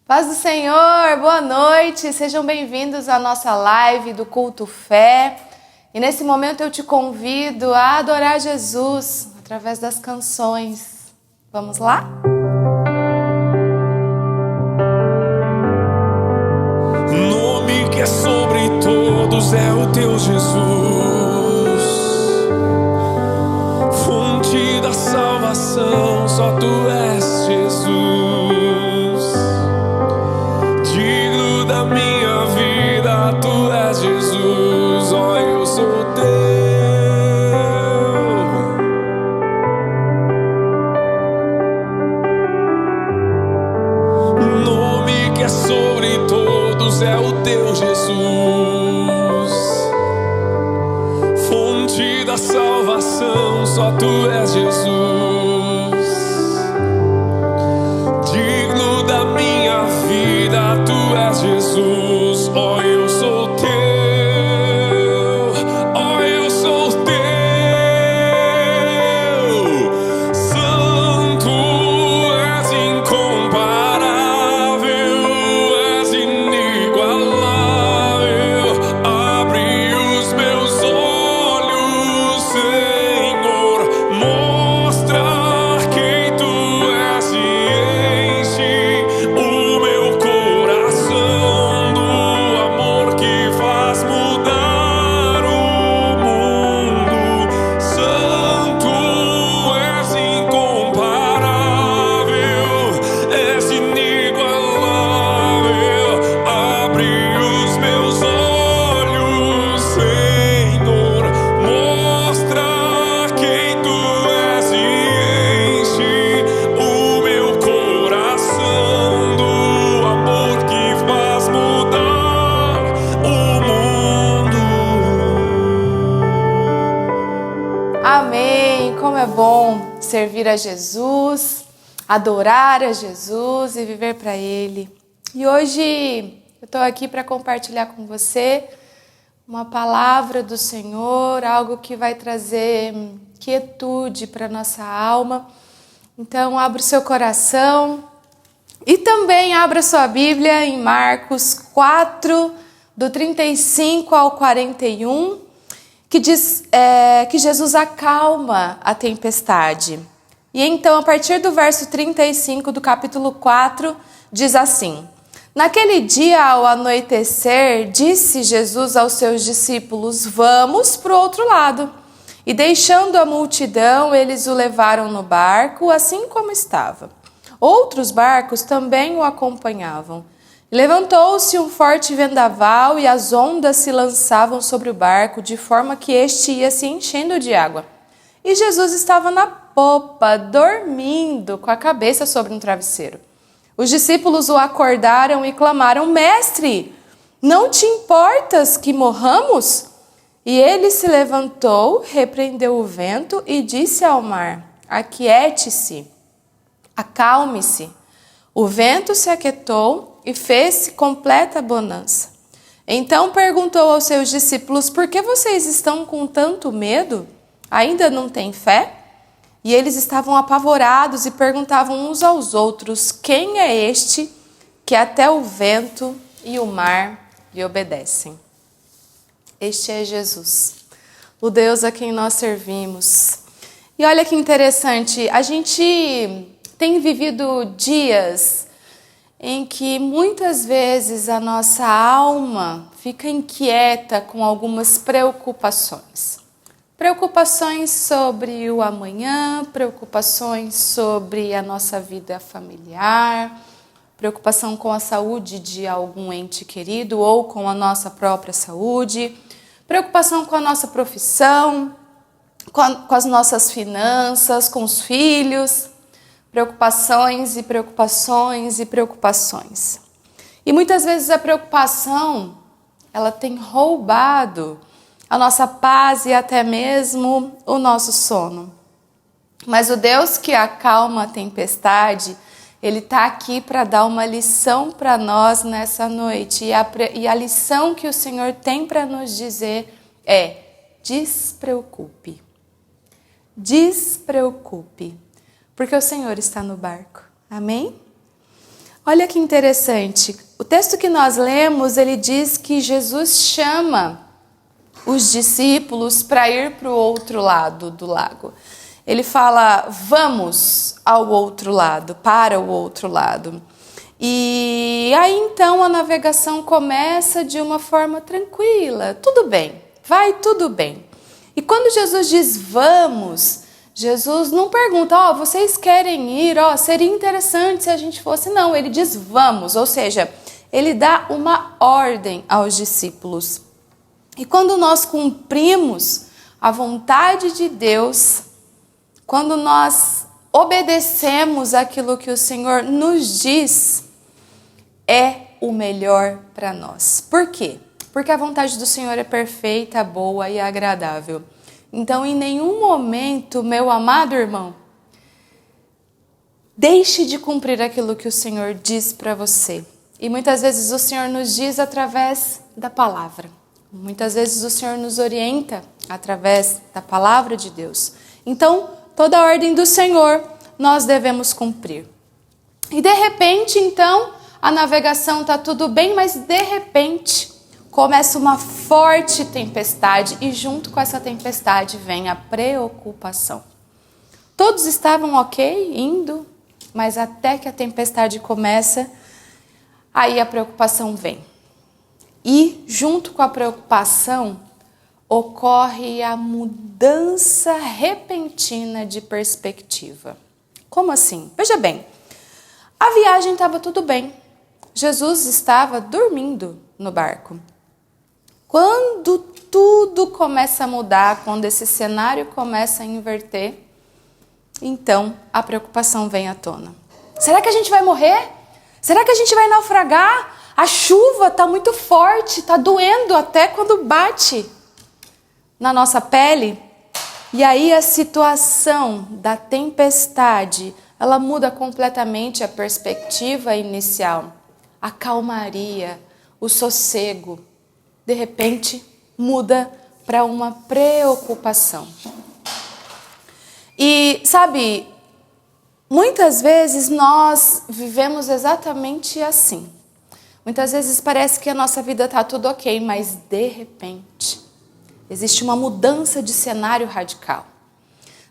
Paz do Senhor, boa noite, sejam bem-vindos à nossa live do Culto Fé. E nesse momento eu te convido a adorar Jesus através das canções. Vamos lá? O nome que é sobre todos é o teu Jesus, fonte da salvação, só tu és Jesus. Digno da minha vida, tu és Jesus, ó, eu sou teu. O nome que é sobre todos é o teu Jesus, fonte da salvação, só tu és Jesus. Digno da minha vida, tu és Jesus, ó, eu sou teu, ó, eu sou teu. Santo és incomparável, és inigualável. Abre os meus olhos, Senhor, mostra quem tu és e enche o meu coração do amor que faz mudar o mundo. Santo és incomparável, és inigualável. Abre os meus olhos, Senhor, mostra quem tu és e enche o meu coração do amor que faz mudar o mundo. Amém! Como é bom servir a Jesus, adorar a Jesus e viver para Ele. E hoje eu estou aqui para compartilhar com você uma palavra do Senhor, algo que vai trazer quietude para nossa alma. Então, abra o seu coração e também abra sua Bíblia em Marcos 4, do 35 ao 41, que diz que Jesus acalma a tempestade. E então, a partir do verso 35 do capítulo 4, diz assim: Naquele dia, ao anoitecer, disse Jesus aos seus discípulos: Vamos para o outro lado. E deixando a multidão, eles o levaram no barco, assim como estava. Outros barcos também o acompanhavam. Levantou-se um forte vendaval e as ondas se lançavam sobre o barco, de forma que este ia se enchendo de água. E Jesus estava na popa, dormindo, com a cabeça sobre um travesseiro. Os discípulos o acordaram e clamaram: Mestre, não te importas que morramos? E ele se levantou, repreendeu o vento e disse ao mar: Aquiete-se, acalme-se. O vento se aquietou e fez-se completa bonança. Então perguntou aos seus discípulos: Por que vocês estão com tanto medo? Ainda não têm fé? E eles estavam apavorados e perguntavam uns aos outros: Quem é este que até o vento e o mar lhe obedecem? Este é Jesus, o Deus a quem nós servimos. E olha que interessante, a gente tem vivido dias em que muitas vezes a nossa alma fica inquieta com algumas preocupações. Preocupações sobre o amanhã, preocupações sobre a nossa vida familiar, preocupação com a saúde de algum ente querido ou com a nossa própria saúde, preocupação com a nossa profissão, com as nossas finanças, com os filhos, preocupações e preocupações e preocupações. E muitas vezes a preocupação, ela tem roubado a nossa paz e até mesmo o nosso sono. Mas o Deus que acalma a tempestade, Ele está aqui para dar uma lição para nós nessa noite. E a lição que o Senhor tem para nos dizer é: despreocupe. Despreocupe, porque o Senhor está no barco. Amém? Olha que interessante. O texto que nós lemos, ele diz que Jesus chama os discípulos para ir para o outro lado do lago. Ele fala, vamos ao outro lado, para o outro lado. E aí então a navegação começa de uma forma tranquila, tudo bem, vai tudo bem. E quando Jesus diz vamos, Jesus não pergunta, vocês querem ir, seria interessante se a gente fosse. Não, ele diz vamos, ou seja, ele dá uma ordem aos discípulos. E quando nós cumprimos a vontade de Deus, quando nós obedecemos aquilo que o Senhor nos diz, é o melhor para nós. Por quê? Porque a vontade do Senhor é perfeita, boa e agradável. Então, em nenhum momento, meu amado irmão, deixe de cumprir aquilo que o Senhor diz para você. E muitas vezes o Senhor nos diz através da palavra. Muitas vezes o Senhor nos orienta através da palavra de Deus. Então, toda a ordem do Senhor nós devemos cumprir. E de repente, então, a navegação está tudo bem, mas de repente começa uma forte tempestade e junto com essa tempestade vem a preocupação. Todos estavam ok, indo, mas até que a tempestade começa, aí a preocupação vem. E junto com a preocupação ocorre a mudança repentina de perspectiva. Como assim? Veja bem, a viagem estava tudo bem. Jesus estava dormindo no barco. Quando tudo começa a mudar, quando esse cenário começa a inverter, então a preocupação vem à tona. Será que a gente vai morrer? Será que a gente vai naufragar? A chuva está muito forte, está doendo até quando bate na nossa pele. E aí a situação da tempestade, ela muda completamente a perspectiva inicial. A calmaria, o sossego, de repente muda para uma preocupação. E sabe, muitas vezes nós vivemos exatamente assim. Muitas vezes parece que a nossa vida está tudo ok, mas de repente existe uma mudança de cenário radical.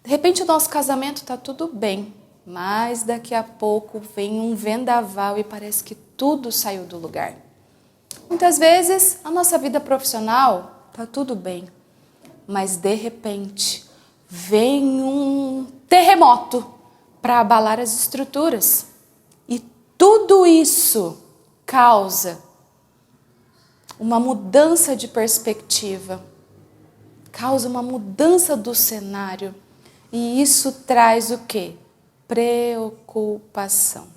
De repente o nosso casamento está tudo bem, mas daqui a pouco vem um vendaval e parece que tudo saiu do lugar. Muitas vezes a nossa vida profissional está tudo bem, mas de repente vem um terremoto para abalar as estruturas. E tudo isso causa uma mudança de perspectiva, causa uma mudança do cenário. E isso traz o quê? Preocupação.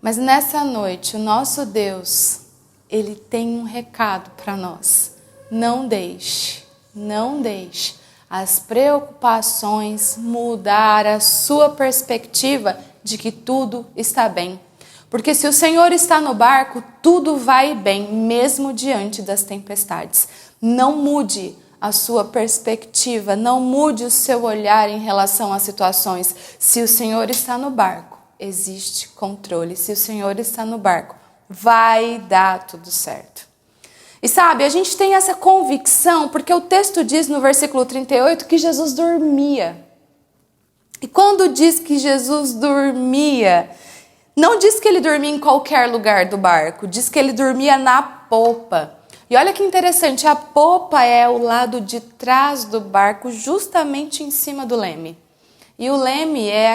Mas nessa noite, o nosso Deus, Ele tem um recado para nós. Não deixe as preocupações mudar a sua perspectiva de que tudo está bem. Porque se o Senhor está no barco, tudo vai bem, mesmo diante das tempestades. Não mude a sua perspectiva, não mude o seu olhar em relação às situações. Se o Senhor está no barco, existe controle. Se o Senhor está no barco, vai dar tudo certo. E sabe, a gente tem essa convicção, porque o texto diz no versículo 38 que Jesus dormia. E quando diz que Jesus dormia, não diz que ele dormia em qualquer lugar do barco, diz que ele dormia na popa. E olha que interessante, a popa é o lado de trás do barco, justamente em cima do leme. E o leme é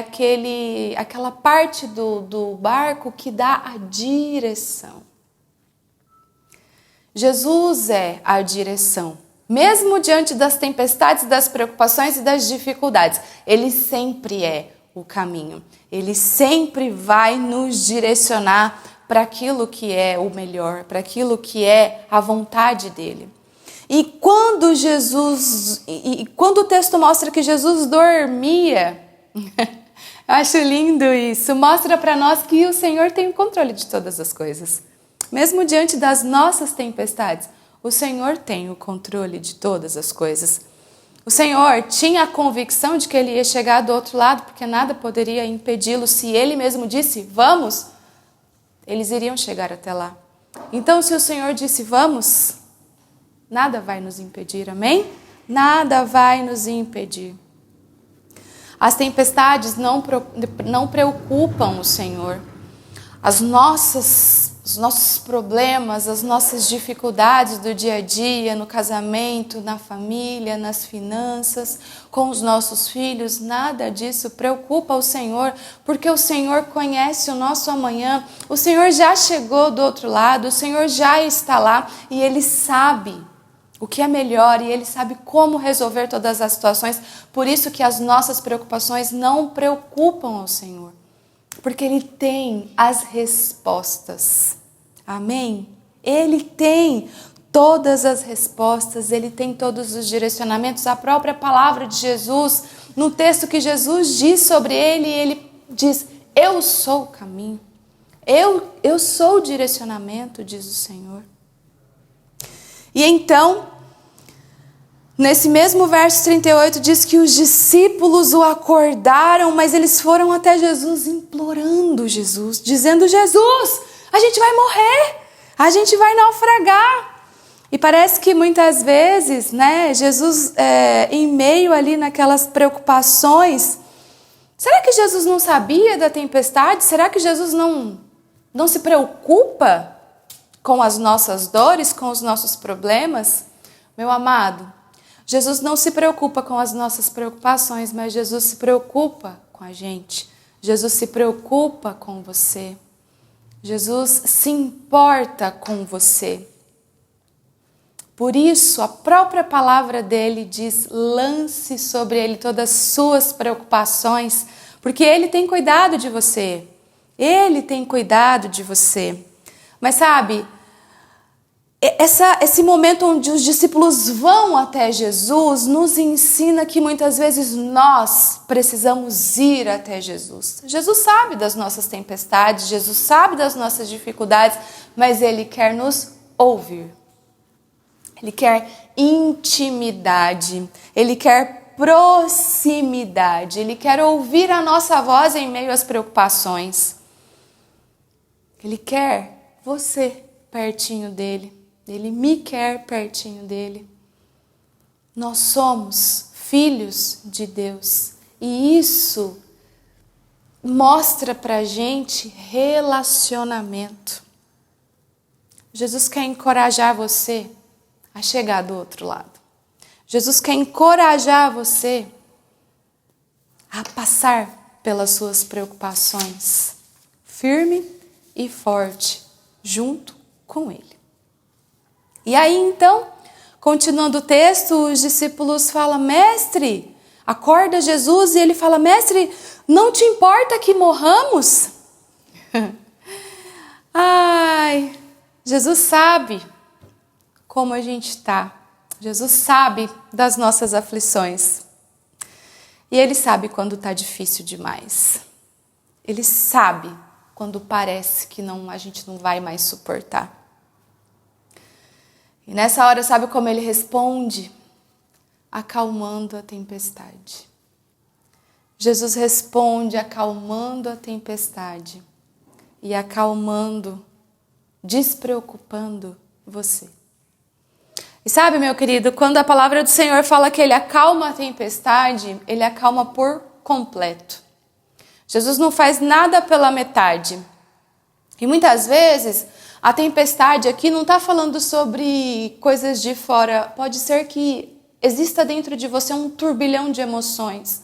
aquela parte do barco que dá a direção. Jesus é a direção. Mesmo diante das tempestades, das preocupações e das dificuldades, Ele sempre é o caminho. Ele sempre vai nos direcionar para aquilo que é o melhor, para aquilo que é a vontade dEle. E quando o texto mostra que Jesus dormia, eu acho lindo isso, mostra para nós que o Senhor tem o controle de todas as coisas. Mesmo diante das nossas tempestades, o Senhor tem o controle de todas as coisas. O Senhor tinha a convicção de que ele ia chegar do outro lado, porque nada poderia impedi-lo. Se ele mesmo disse, vamos, eles iriam chegar até lá. Então, se o Senhor disse, vamos, nada vai nos impedir, amém? Nada vai nos impedir. As tempestades não preocupam o Senhor. Os nossos problemas, as nossas dificuldades do dia a dia, no casamento, na família, nas finanças, com os nossos filhos, nada disso preocupa o Senhor, porque o Senhor conhece o nosso amanhã, o Senhor já chegou do outro lado, o Senhor já está lá e Ele sabe o que é melhor e Ele sabe como resolver todas as situações. Por isso que as nossas preocupações não preocupam ao Senhor. Porque Ele tem as respostas. Amém? Ele tem todas as respostas, Ele tem todos os direcionamentos. A própria palavra de Jesus, no texto que Jesus diz sobre Ele diz, eu sou o caminho, eu sou o direcionamento, diz o Senhor. E então, nesse mesmo verso 38, diz que os discípulos o acordaram, mas eles foram até Jesus implorando Jesus, dizendo, Jesus, a gente vai morrer, a gente vai naufragar. E parece que muitas vezes, né, Jesus, em meio ali naquelas preocupações, será que Jesus não sabia da tempestade? Será que Jesus não se preocupa com as nossas dores, com os nossos problemas? Meu amado, Jesus não se preocupa com as nossas preocupações, mas Jesus se preocupa com a gente. Jesus se preocupa com você. Jesus se importa com você. Por isso, a própria palavra dele diz, lance sobre ele todas as suas preocupações, porque ele tem cuidado de você. Ele tem cuidado de você. Mas sabe, esse momento onde os discípulos vão até Jesus nos ensina que muitas vezes nós precisamos ir até Jesus. Jesus sabe das nossas tempestades, Jesus sabe das nossas dificuldades, mas Ele quer nos ouvir. Ele quer intimidade, Ele quer proximidade, Ele quer ouvir a nossa voz em meio às preocupações. Ele quer você pertinho dele. Ele me quer pertinho dele. Nós somos filhos de Deus. E isso mostra pra gente relacionamento. Jesus quer encorajar você a chegar do outro lado. Jesus quer encorajar você a passar pelas suas preocupações, firme e forte, junto com Ele. E aí então, continuando o texto, os discípulos falam, mestre, acorda Jesus, e ele fala, mestre, não te importa que morramos? Ai, Jesus sabe como a gente está. Jesus sabe das nossas aflições. E Ele sabe quando está difícil demais. Ele sabe quando parece que a gente não vai mais suportar. E nessa hora, sabe como Ele responde? Acalmando a tempestade. Jesus responde acalmando a tempestade e acalmando, despreocupando você. E sabe, meu querido, quando a palavra do Senhor fala que Ele acalma a tempestade, Ele acalma por completo. Jesus não faz nada pela metade. E muitas vezes a tempestade aqui não está falando sobre coisas de fora. Pode ser que exista dentro de você um turbilhão de emoções.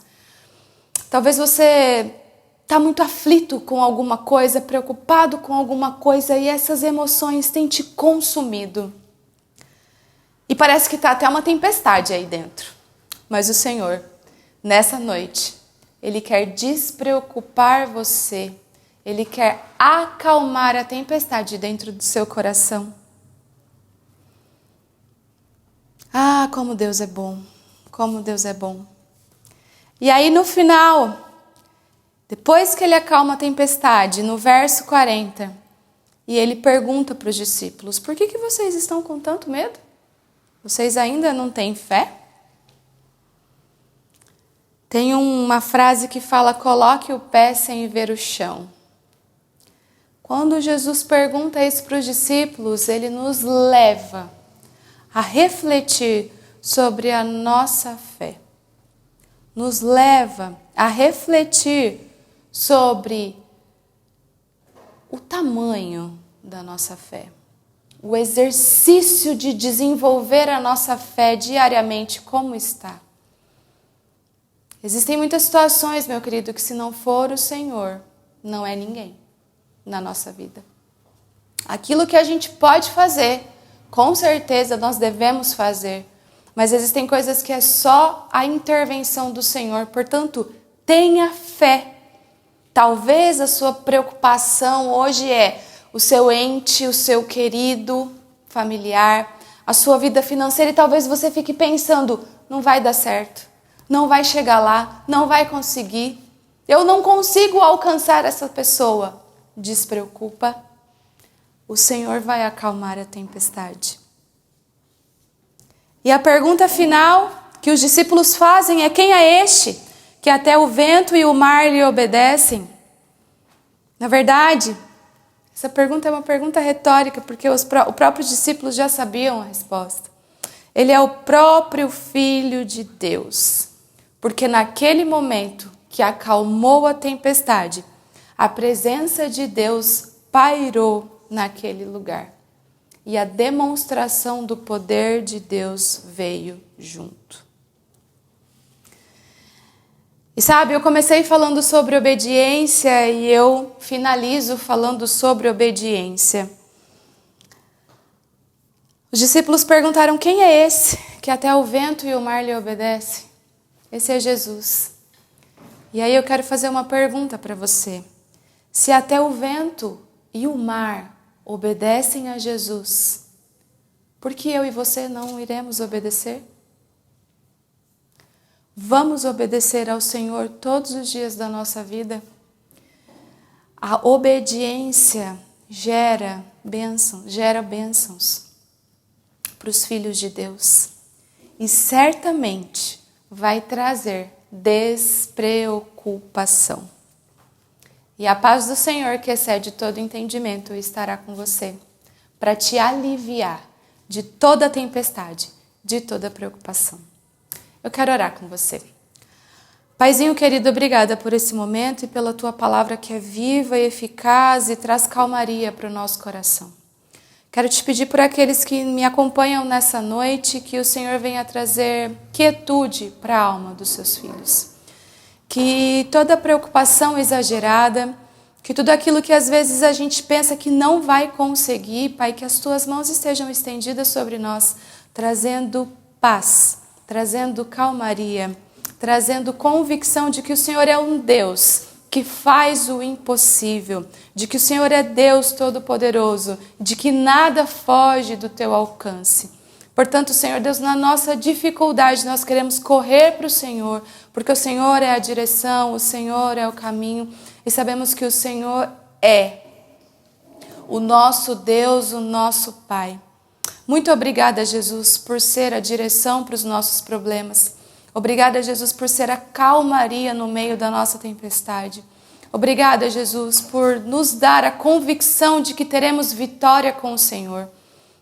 Talvez você está muito aflito com alguma coisa, preocupado com alguma coisa, e essas emoções têm te consumido. E parece que está até uma tempestade aí dentro. Mas o Senhor, nessa noite, Ele quer despreocupar você. Ele quer acalmar a tempestade dentro do seu coração. Ah, como Deus é bom. Como Deus é bom. E aí no final, depois que Ele acalma a tempestade, no verso 40, e Ele pergunta para os discípulos, por que vocês estão com tanto medo? Vocês ainda não têm fé? Tem uma frase que fala: coloque o pé sem ver o chão. Quando Jesus pergunta isso para os discípulos, ele nos leva a refletir sobre a nossa fé. Nos leva a refletir sobre o tamanho da nossa fé. O exercício de desenvolver a nossa fé diariamente, como está. Existem muitas situações, meu querido, que se não for o Senhor, não é ninguém na nossa vida. Aquilo que a gente pode fazer, com certeza nós devemos fazer, mas existem coisas que é só a intervenção do Senhor. Portanto, tenha fé. Talvez a sua preocupação hoje é o seu ente, o seu querido familiar, a sua vida financeira, e talvez você fique pensando: não vai dar certo, não vai chegar lá, não vai conseguir, eu não consigo alcançar essa pessoa. Despreocupa, o Senhor vai acalmar a tempestade. E a pergunta final que os discípulos fazem é: quem é este que até o vento e o mar lhe obedecem? Na verdade, essa pergunta é uma pergunta retórica, porque os próprios discípulos já sabiam a resposta. Ele é o próprio Filho de Deus, porque naquele momento que acalmou a tempestade, a presença de Deus pairou naquele lugar. E a demonstração do poder de Deus veio junto. E sabe, eu comecei falando sobre obediência e eu finalizo falando sobre obediência. Os discípulos perguntaram: quem é esse que até o vento e o mar lhe obedecem? Esse é Jesus. E aí eu quero fazer uma pergunta para você. Se até o vento e o mar obedecem a Jesus, por que eu e você não iremos obedecer? Vamos obedecer ao Senhor todos os dias da nossa vida? A obediência gera bênçãos para os filhos de Deus. E certamente vai trazer despreocupação. E a paz do Senhor, que excede todo entendimento, estará com você para te aliviar de toda tempestade, de toda preocupação. Eu quero orar com você. Paizinho querido, obrigada por esse momento e pela tua palavra que é viva e eficaz e traz calmaria para o nosso coração. Quero te pedir por aqueles que me acompanham nessa noite, que o Senhor venha trazer quietude para a alma dos seus filhos. Que toda preocupação exagerada, que tudo aquilo que às vezes a gente pensa que não vai conseguir, Pai, que as tuas mãos estejam estendidas sobre nós, trazendo paz, trazendo calmaria, trazendo convicção de que o Senhor é um Deus que faz o impossível, de que o Senhor é Deus Todo-Poderoso, de que nada foge do teu alcance. Portanto, Senhor Deus, na nossa dificuldade nós queremos correr para o Senhor, porque o Senhor é a direção, o Senhor é o caminho, e sabemos que o Senhor é o nosso Deus, o nosso Pai. Muito obrigada, Jesus, por ser a direção para os nossos problemas. Obrigada, Jesus, por ser a calmaria no meio da nossa tempestade. Obrigada, Jesus, por nos dar a convicção de que teremos vitória com o Senhor.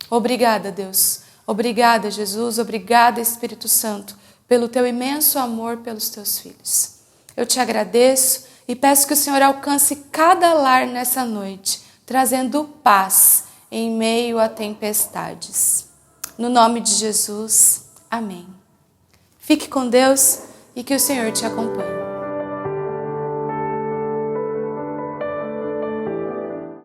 Obrigada, Deus. Obrigada, Jesus. Obrigada, Espírito Santo, pelo teu imenso amor pelos teus filhos. Eu te agradeço e peço que o Senhor alcance cada lar nessa noite, trazendo paz em meio a tempestades. No nome de Jesus, amém. Fique com Deus e que o Senhor te acompanhe.